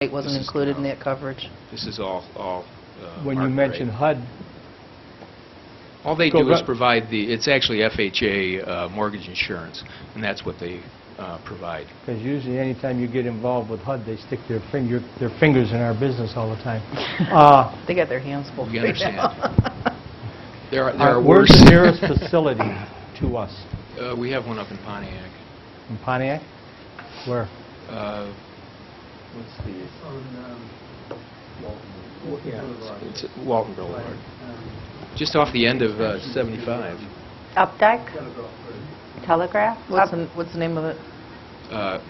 It wasn't included in that coverage. This is all When you market mention rate. HUD, All they Go do is back. provide it's actually FHA mortgage insurance, and that's what they provide. because usually anytime you get involved with HUD, they stick their fingers in our business all the time. They got their hands full. We right understand. now. There are Where's worse. the nearest facility to us? We have one up in Pontiac. In Pontiac? Where? What's the... It's at Walton Boulevard. Just off the end of 75. Updike? Telegraph? What's the name of it?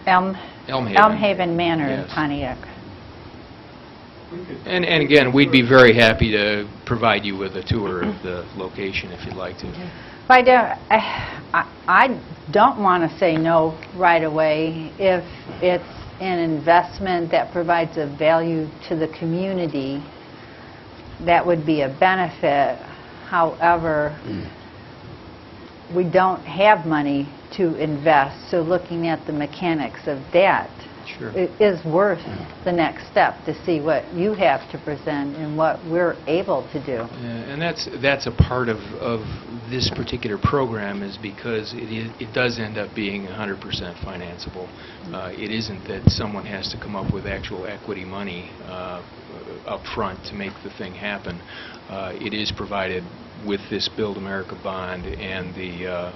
Elmhaven. Elmhaven Manor in Yes. Pontiac. And again, we'd be very happy to provide you with a tour of the location if you'd like to. But I don't want to say no right away if it's an investment that provides a value to the community. That would be a benefit. However, we don't have money to invest, so looking at the mechanics of that, Sure. it is worth the next step to see what you have to present and what we're able to do. And that's a part of this particular program, is because it does end up being 100% financeable. It isn't that someone has to come up with actual equity money up front to make the thing happen. It is provided with this Build America bond and the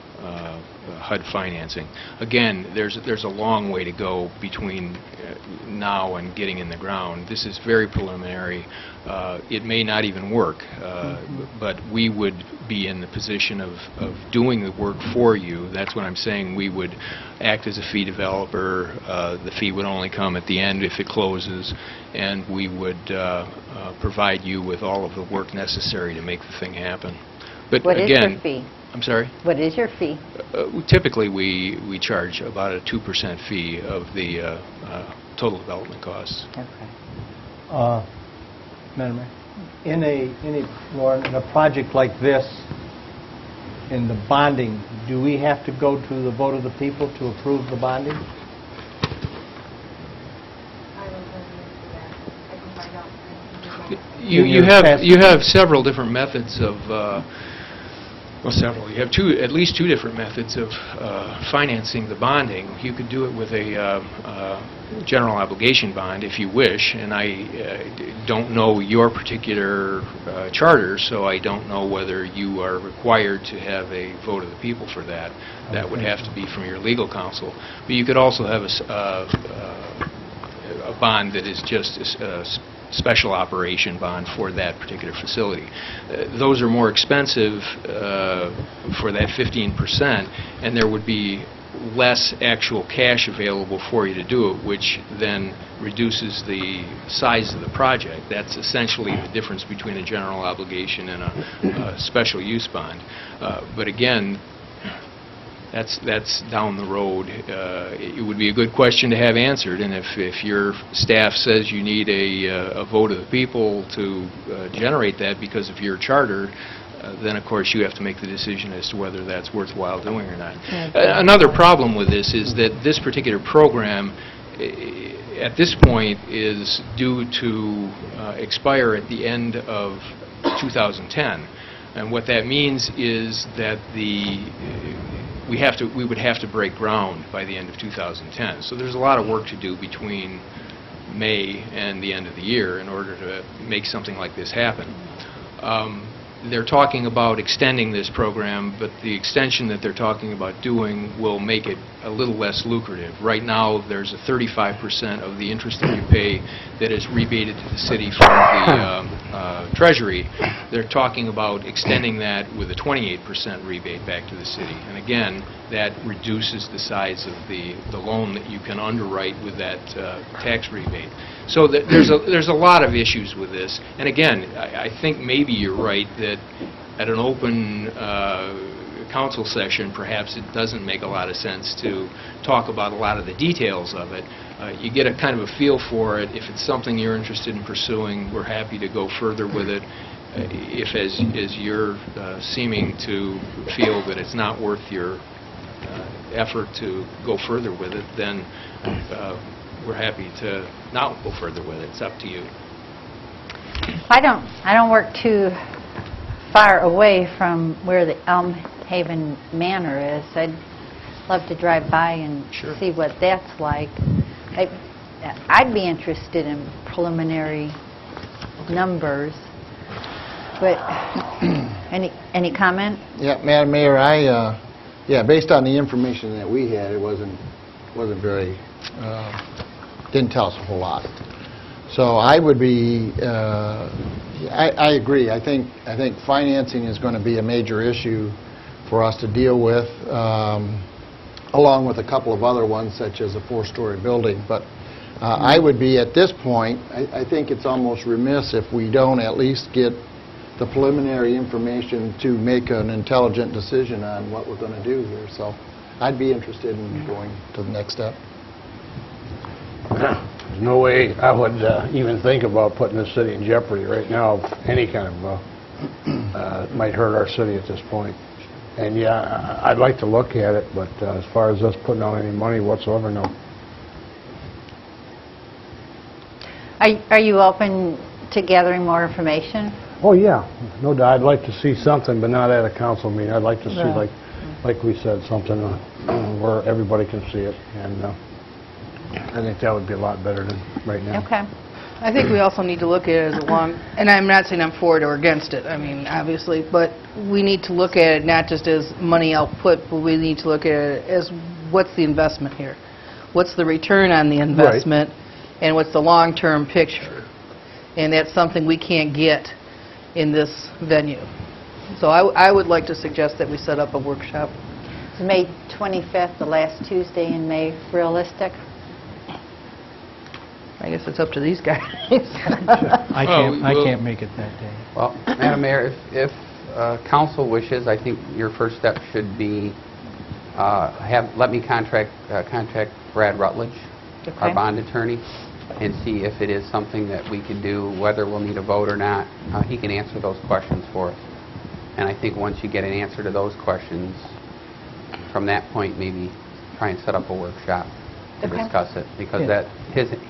HUD financing. Again, there's a long way to go between now and getting in the ground. This is very preliminary. It may not even work, but we would be in the position of doing the work for you. That's what I'm saying. We would act as a fee developer. The fee would only come at the end if it closes, and we would provide you with all of the work necessary to make the thing happen. But What is again, your fee? I'm sorry? What is your fee? Typically, we charge about a 2% fee of the total development costs. Okay. Madam Mayor, Lauren, in a project like this, in the bonding, do we have to go to the vote of the people to approve the bonding? You have several different methods of you have at least two different methods of financing the bonding. You could do it with a general obligation bond if you wish, and I don't know your particular charter, so I don't know whether you are required to have a vote of the people for that. That would have to be from your legal counsel. But you could also have a bond that is just a special operation bond for that particular facility. Those are more expensive for that 15%, and there would be less actual cash available for you to do it, which then reduces the size of the project. That's essentially the difference between a general obligation and a special use bond. But again, that's down the road. It would be a good question to have answered, and if your staff says you need a vote of the people to generate that because of your charter, then of course you have to make the decision as to whether that's worthwhile doing or not. Another problem with this is that this particular program at this point is due to expire at the end of 2010. And what that means is that we would have to break ground by the end of 2010. So there's a lot of work to do between May and the end of the year in order to make something like this happen. They're talking about extending this program, but the extension that they're talking about doing will make it a little less lucrative. Right now, there's a 35% of the interest that you pay that is rebated to the city from the Treasury. They're talking about extending that with a 28% rebate back to the city. And again, that reduces the size of the loan that you can underwrite with that tax rebate. So there's a lot of issues with this. And again, I think maybe you're right that at an open council session, perhaps it doesn't make a lot of sense to talk about a lot of the details of it. You get a kind of a feel for it. If it's something you're interested in pursuing, we're happy to go further with it. If, as you're seeming to feel that it's not worth your effort to go further with it, then we're happy to not go further with it. It's up to you. I don't work too far away from where the Elm Haven Manor is. I'd love to drive by and Sure. see what that's like. I'd be interested in preliminary numbers, but any comment? Yeah, Madam Mayor, based on the information that we had, it wasn't very, didn't tell us a whole lot. So I would be, I agree. I think financing is going to be a major issue for us to deal with, along with a couple of other ones, such as a 4-story building. But I would be, at this point, I think it's almost remiss if we don't at least get the preliminary information to make an intelligent decision on what we're going to do here. So I'd be interested in going to the next step. There's no way I would even think about putting the city in jeopardy right now. Any kind of might hurt our city at this point. And yeah, I'd like to look at it, but as far as us putting out any money whatsoever, no. Are you open to gathering more information? Oh yeah, no doubt. I'd like to see something, but not at a council meeting. I'd like to see, like we said, something where everybody can see it, and I think that would be a lot better than right now. Okay. I think we also need to look at it as a long, and I'm not saying I'm for it or against it, I mean, obviously, but we need to look at it not just as money output, but we need to look at it as what's the investment here? What's the return on the investment? And what's the long-term picture? And that's something we can't get in this venue. So I would like to suggest that we set up a workshop. Is May 25th, the last Tuesday in May, realistic? I guess it's up to these guys. I can't make it that day. Well, Madam Mayor, if council wishes, I think your first step should be let me contact Brad Rutledge, our Okay. bond attorney, and see if it is something that we can do, whether we'll need a vote or not. He can answer those questions for us. And I think once you get an answer to those questions, from that point, maybe try and set up a workshop to Okay. discuss it, because Yeah.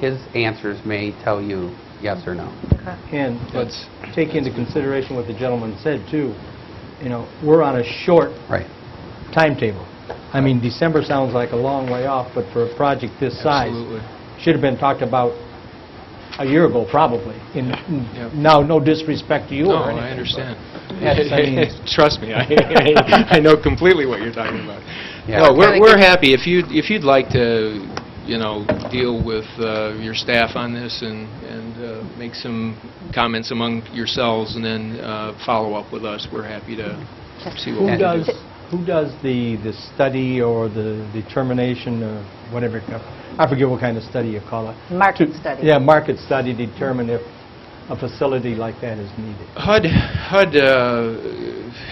his answers may tell you yes or no. And let's take into consideration what the gentleman said, too. You know, we're on a short Right. timetable. I mean, December sounds like a long way off, but for a project this size, Absolutely. should have been talked about a year ago, probably. Now, no disrespect to you No, or anything. I understand. Yes, I mean- Trust me, I know completely what you're talking about. Yeah. No, we're happy. If you'd like to, deal with your staff on this and make some comments among yourselves and then follow up with us, we're happy to see what we can do. Who does the study or the determination or whatever? I forget what kind of study you call it. Market study. Yeah, market study to determine if a facility like that is needed. HUD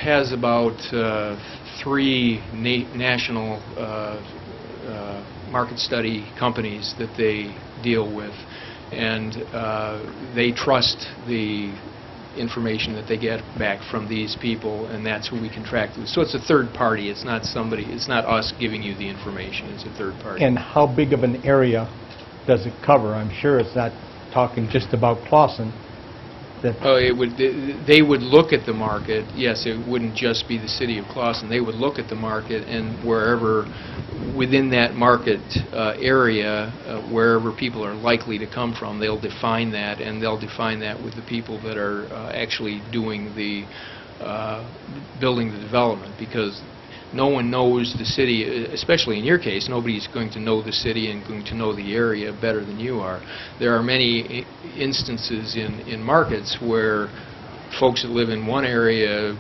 has about 3 national market study companies that they deal with, and they trust the information that they get back from these people, and that's who we contract with. So it's a third party. It's not us giving you the information. It's a third party. And how big of an area does it cover? I'm sure it's not talking just about Clawson. Oh, they would look at the market. Yes, it wouldn't just be the city of Clawson. They would look at the market, and wherever within that market area, wherever people are likely to come from, they'll define that, and they'll define that with the people that are actually doing the building the development, because no one knows the city, especially in your case. Nobody's going to know the city and going to know the area better than you are. There are many instances in markets where folks that live in one area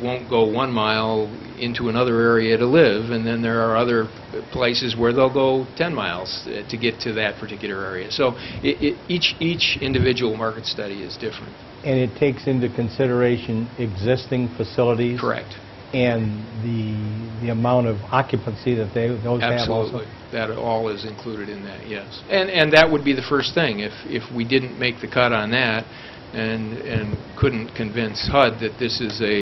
won't go 1 mile into another area to live, and then there are other places where they'll go 10 miles to get to that particular area. So each individual market study is different. And it takes into consideration existing facilities? Correct. And the amount of occupancy that those have also? Absolutely. That all is included in that, yes. And that would be the first thing. If we didn't make the cut on that and couldn't convince HUD that this is a